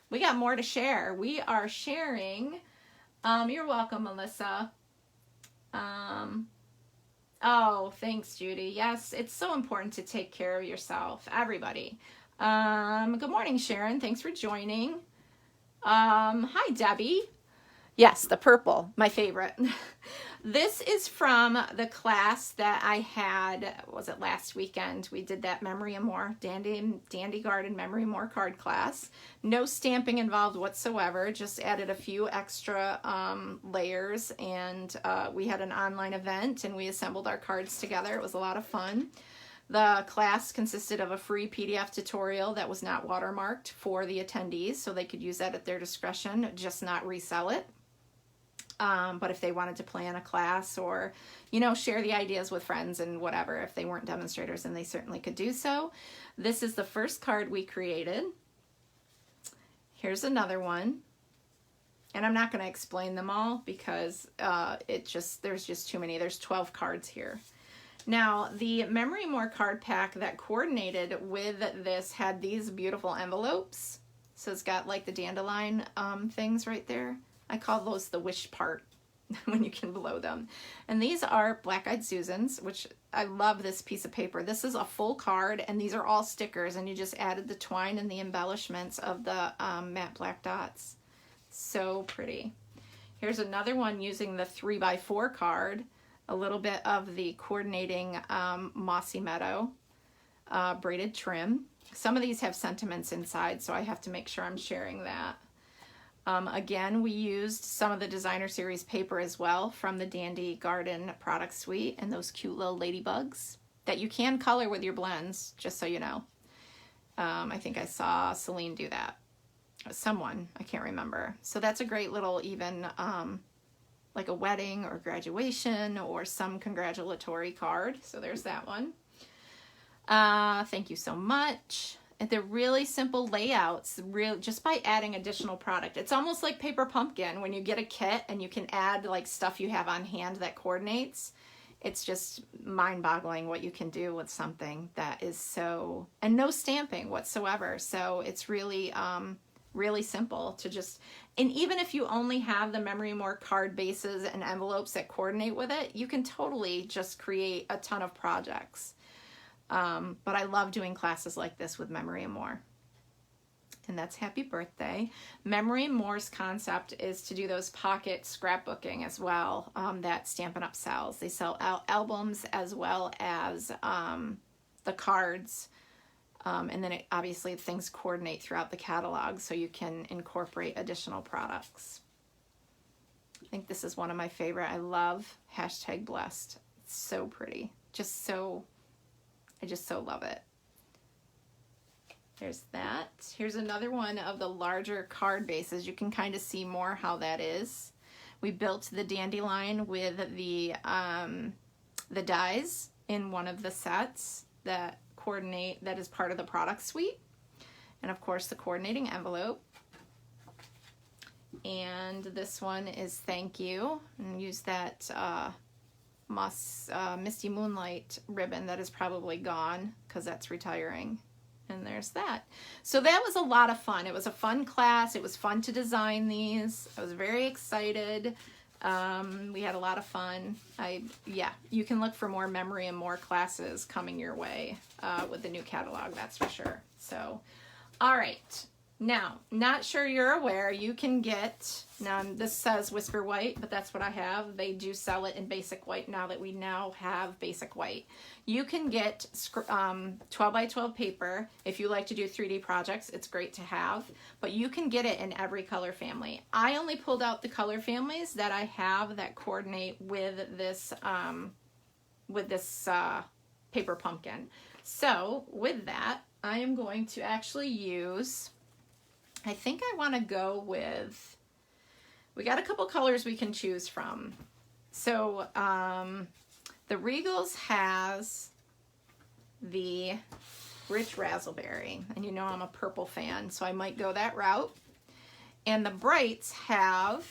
We got more to share. We are sharing, you're welcome, Melissa. Oh, thanks, Judy. Yes, it's so important to take care of yourself, everybody. Good morning, Sharon. Thanks for joining. Hi, Debbie. Yes, the purple, my favorite. This is from the class that I had, was it last weekend? We did that Memory and More, Dandy Garden Memory and More card class. No stamping involved whatsoever, just added a few extra layers, and we had an online event and we assembled our cards together. It was a lot of fun. The class consisted of a free PDF tutorial that was not watermarked for the attendees, so they could use that at their discretion, just not resell it. But if they wanted to plan a class or, you know, share the ideas with friends and whatever, if they weren't demonstrators, then they certainly could do so. This is the first card we created. Here's another one. And I'm not going to explain them all because there's just too many. There's 12 cards here. Now, the Memory More card pack that coordinated with this had these beautiful envelopes. So it's got like the dandelion things right there. I call those the wish part when you can blow them. And these are Black Eyed Susans, which I love this piece of paper. This is a full card, and these are all stickers, and you just added the twine and the embellishments of the matte black dots. So pretty. Here's another one using the 3x4 card, a little bit of the coordinating Mossy Meadow braided trim. Some of these have sentiments inside, so I have to make sure I'm sharing that. Again, we used some of the designer series paper as well from the Dandy Garden product suite, and those cute little ladybugs that you can color with your blends, just so you know. I think I saw Celine do that. Someone, I can't remember. So that's a great little even like a wedding or graduation or some congratulatory card. So there's that one. Thank you so much. And they're really simple layouts, just by adding additional product. It's almost like Paper Pumpkin when you get a kit and you can add like stuff you have on hand that coordinates. It's just mind-boggling what you can do with something that is so, and no stamping whatsoever. So it's really, really simple to just, and even if you only have the Memory More card bases and envelopes that coordinate with it, you can totally just create a ton of projects. But I love doing classes like this with Memory and More. And that's Happy Birthday. Memory and More's concept is to do those pocket scrapbooking as well, that Stampin' Up! Sells. They sell albums as well as the cards. And then obviously things coordinate throughout the catalog so you can incorporate additional products. I think this is one of my favorite. I love #blessed. It's so pretty. I just so love it. There's that. Here's another one of the larger card bases. You can kind of see more how that is. We built the dandelion with the dies in one of the sets that coordinate, that is part of the product suite. And of course the coordinating envelope. And this one is Thank You. And use that Misty Moonlight ribbon that is probably gone because that's retiring. And there's that. So that was a lot of fun. It was a fun class. It was fun to design these. I was very excited. We had a lot of fun. You can look for more Memory and More classes coming your way with the new catalog, that's for sure. So, all right. Now, not sure you're aware, you can get, now this says Whisper White, but that's what I have. They do sell it in basic white now that we now have basic white. You can get 12 by 12 paper. If you like to do 3D projects, it's great to have, but you can get it in every color family. I only pulled out the color families that I have that coordinate with this paper pumpkin. So with that, I am going to actually use, I think I want to go with, we got a couple colors we can choose from. So the Regals has the Rich Razzleberry, and you know I'm a purple fan, so I might go that route. And the Brights have,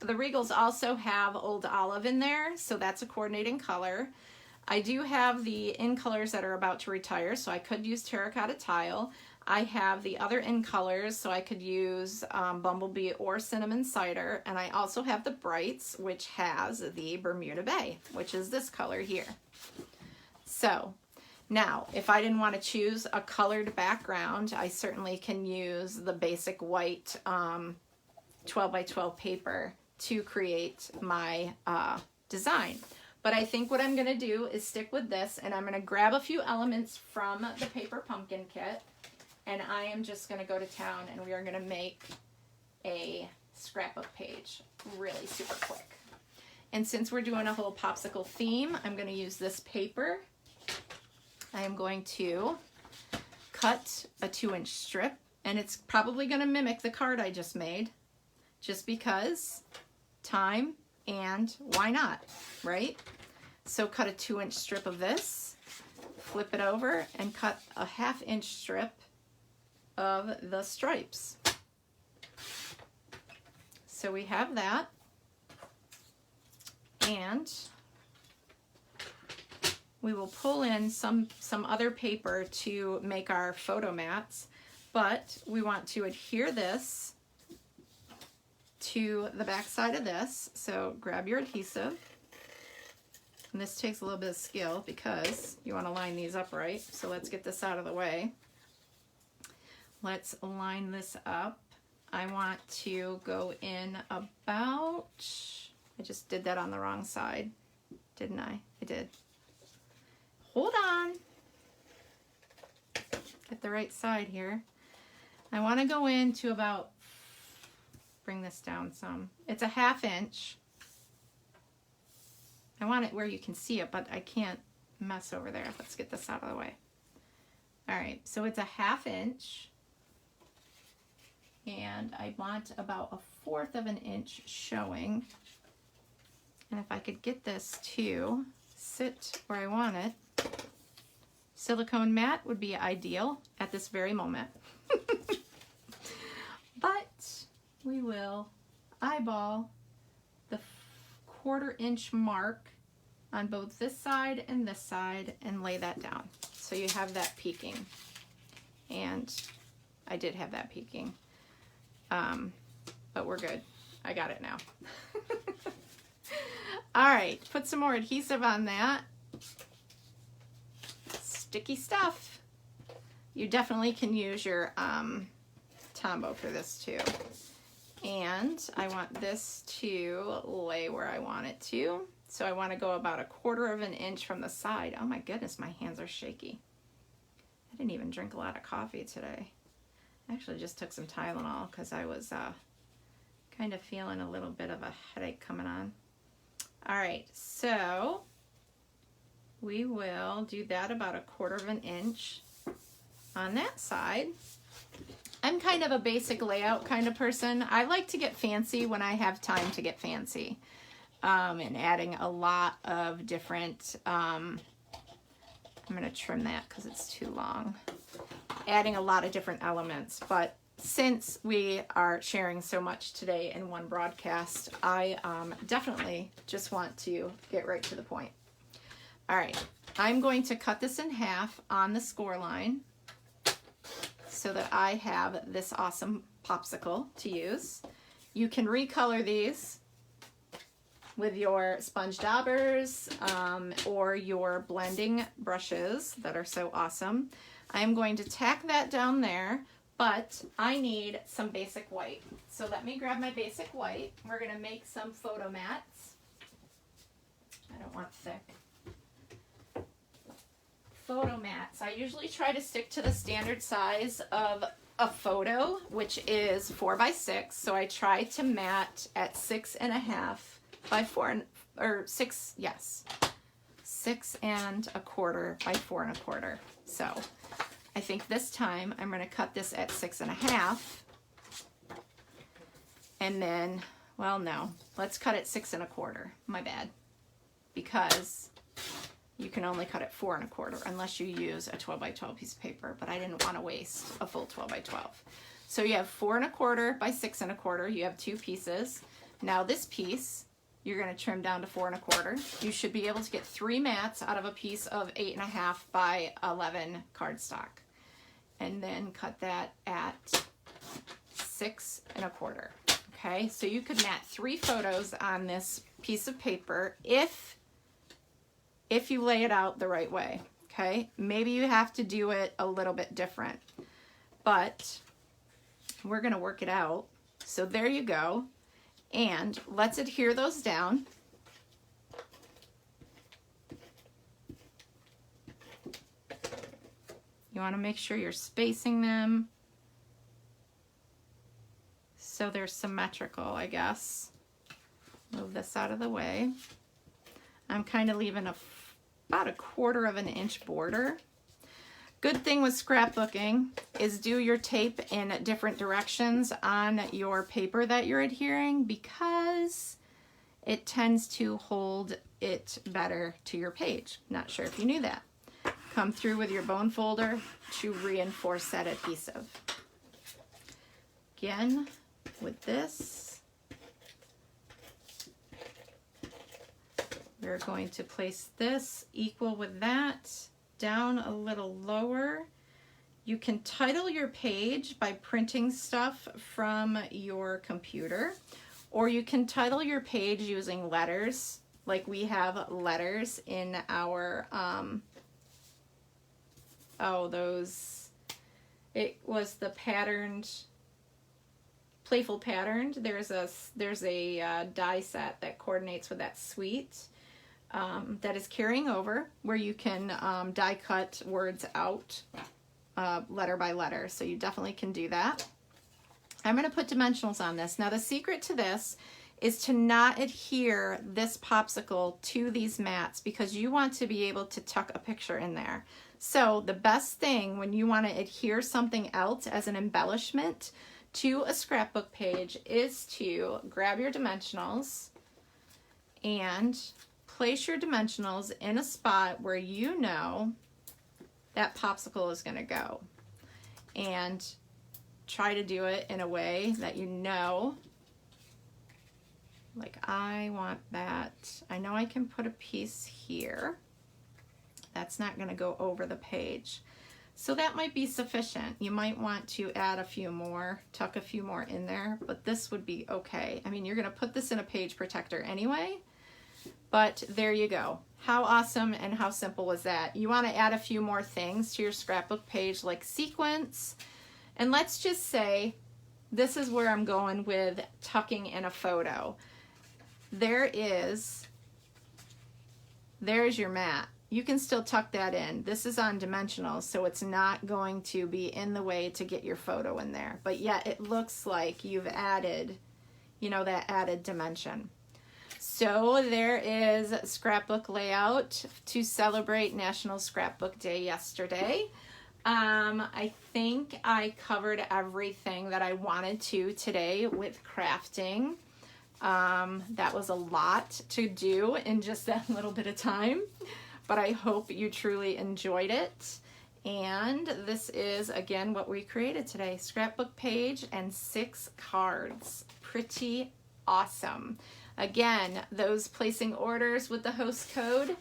the Regals also have Old Olive in there, so that's a coordinating color. I do have the in colors that are about to retire, so I could use Terracotta Tile. I have the other in colors, so I could use Bumblebee or Cinnamon Cider, and I also have the Brights, which has the Bermuda Bay, which is this color here. So now, if I didn't want to choose a colored background, I certainly can use the basic white 12 by 12 paper to create my design. But I think what I'm going to do is stick with this, and I'm going to grab a few elements from the paper pumpkin kit, and I am just going to go to town, and we are going to make a scrapbook page really super quick. And since we're doing a whole popsicle theme, I'm going to use this paper. I am going to cut a 2-inch strip, and it's probably going to mimic the card I just made, just because time and why not, right? So cut a 2-inch strip of this, flip it over, and cut a 1/2-inch strip of the stripes. So we have that, and we will pull in some other paper to make our photo mats, but we want to adhere this to the back side of this. So grab your adhesive, and this takes a little bit of skill because you want to line these up right. So let's get this out of the way. Let's line this up. I want to go in about, I just did that on the wrong side, didn't I? I did. Hold on. Get the right side here. I want to go into about, bring this down some. It's a 1/2 inch. I want it where you can see it, but I can't mess over there. Let's get this out of the way. All right, so it's a 1/2 inch. And I want about 1/4 of an inch showing. And if I could get this to sit where I want it, silicone mat would be ideal at this very moment. But we will eyeball the 1/4 inch mark on both this side and lay that down. So you have that peeking. And I did have that peeking. But we're good. I got it now. All right, put some more adhesive on that. Sticky stuff. You definitely can use your Tombow for this too. And I want this to lay where I want it to. So I want to go about 1/4 of an inch from the side. Oh my goodness, my hands are shaky. I didn't even drink a lot of coffee today. I actually just took some Tylenol because I was kind of feeling a little bit of a headache coming on. All right, so we will do that about 1/4 of an inch on that side. I'm kind of a basic layout kind of person. I like to get fancy when I have time to get fancy, and adding a lot of different, I'm going to trim that because it's too long. Adding a lot of different elements, but since we are sharing so much today in one broadcast, I definitely just want to get right to the point. All right, I'm going to cut this in half on the score line so that I have this awesome popsicle to use. You can recolor these with your sponge daubers or your blending brushes that are so awesome. I'm going to tack that down there, but I need some basic white. So let me grab my basic white. We're gonna make some photo mats. I don't want thick. Photo mats. I usually try to stick to the standard size of a photo, which is 4 by 6. So I try to mat at 6.5 by 4, or 6, yes, 6.25 by 4.25. So I think this time I'm going to cut this at 6.5, and then, well, no, let's cut it 6.25. My bad, because you can only cut it 4.25 unless you use a 12 by 12 piece of paper, but I didn't want to waste a full 12 by 12. So you have 4.25 by 6.25. You have 2 pieces. Now this piece, you're going to trim down to 4.25. You should be able to get 3 mats out of a piece of 8.5 by 11 cardstock. And then cut that at 6.25. Okay, so you could mat 3 photos on this piece of paper if you lay it out the right way. Okay, maybe you have to do it a little bit different, but we're going to work it out. So there you go. And let's adhere those down. You want to make sure you're spacing them so they're symmetrical, I guess. Move this out of the way. I'm kind of leaving about 1/4 inch border. Good thing with scrapbooking is do your tape in different directions on your paper that you're adhering, because it tends to hold it better to your page. Not sure if you knew that. Come through with your bone folder to reinforce that adhesive. Again, with this, we're going to place this equal with that, down a little lower. You can title your page by printing stuff from your computer, or you can title your page using letters, like we have letters in our, it was the patterned, playful patterned. There's a die set that coordinates with that suite. That is carrying over, where you can die cut words out letter by letter. So you definitely can do that. I'm going to put dimensionals on this. Now the secret to this is to not adhere this popsicle to these mats, because you want to be able to tuck a picture in there. So the best thing when you want to adhere something else as an embellishment to a scrapbook page is to grab your dimensionals and place your dimensionals in a spot where you know that popsicle is going to go, and try to do it in a way that you know, like I want that. I know I can put a piece here. That's not going to go over the page. So that might be sufficient. You might want to add a few more, tuck a few more in there, but this would be okay. I mean, you're going to put this in a page protector anyway. But there you go. How awesome and how simple was that? You want to add a few more things to your scrapbook page, like sequence. And let's just say this is where I'm going with tucking in a photo. There's your mat. You can still tuck that in. This is on dimensionals, so it's not going to be in the way to get your photo in there. But yet it looks like you've added, you know, that added dimension. So there is scrapbook layout to celebrate National Scrapbook Day yesterday. I think I covered everything that I wanted to today with crafting. That was a lot to do in just that little bit of time, but I hope you truly enjoyed it. And this is, again, what we created today. Scrapbook page and 6 cards. Pretty awesome. Again, those placing orders with the host code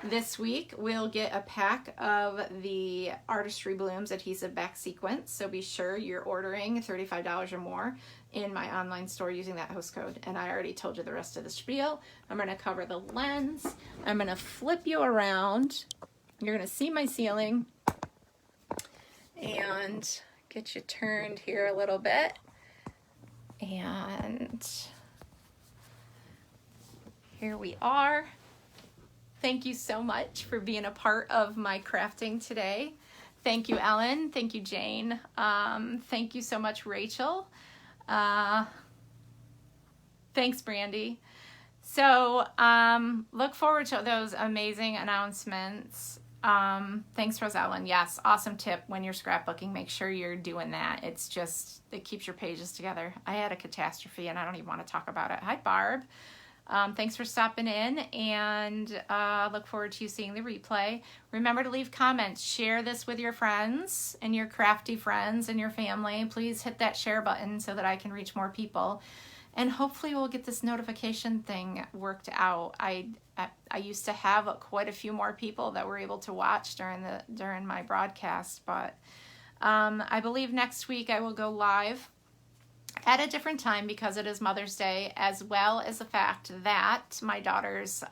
this week will get a pack of the Artistry Blooms adhesive back sequence. So be sure you're ordering $35 or more in my online store using that host code. And I already told you the rest of the spiel. I'm going to cover the lens. I'm going to flip you around. You're going to see my ceiling and get you turned here a little bit. And here we are. Thank you so much for being a part of my crafting today. Thank you, Ellen. Thank you, Jane. Thank you so much, Rachel. Thanks, Brandy. So look forward to those amazing announcements. Thanks, Rosellen. Yes, awesome tip. When you're scrapbooking, make sure you're doing that. It keeps your pages together. I had a catastrophe and I don't even want to talk about it. Hi, Barb. Thanks for stopping in, and look forward to you seeing the replay. Remember to leave comments. Share this with your friends and your crafty friends and your family. Please hit that share button so that I can reach more people. And hopefully we'll get this notification thing worked out. I used to have quite a few more people that were able to watch during my broadcast, but I believe next week I will go live at a different time because it is Mother's Day, as well as the fact that my daughter's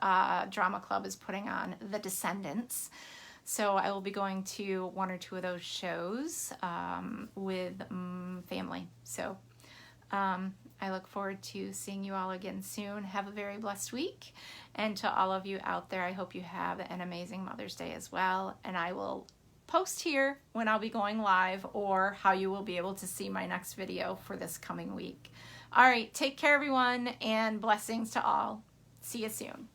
drama club is putting on The Descendants. So I will be going to one or two of those shows with family. So I look forward to seeing you all again soon. Have a very blessed week. And to all of you out there, I hope you have an amazing Mother's Day as well. And I will post here when I'll be going live or how you will be able to see my next video for this coming week. All right, take care, everyone, and blessings to all. See you soon.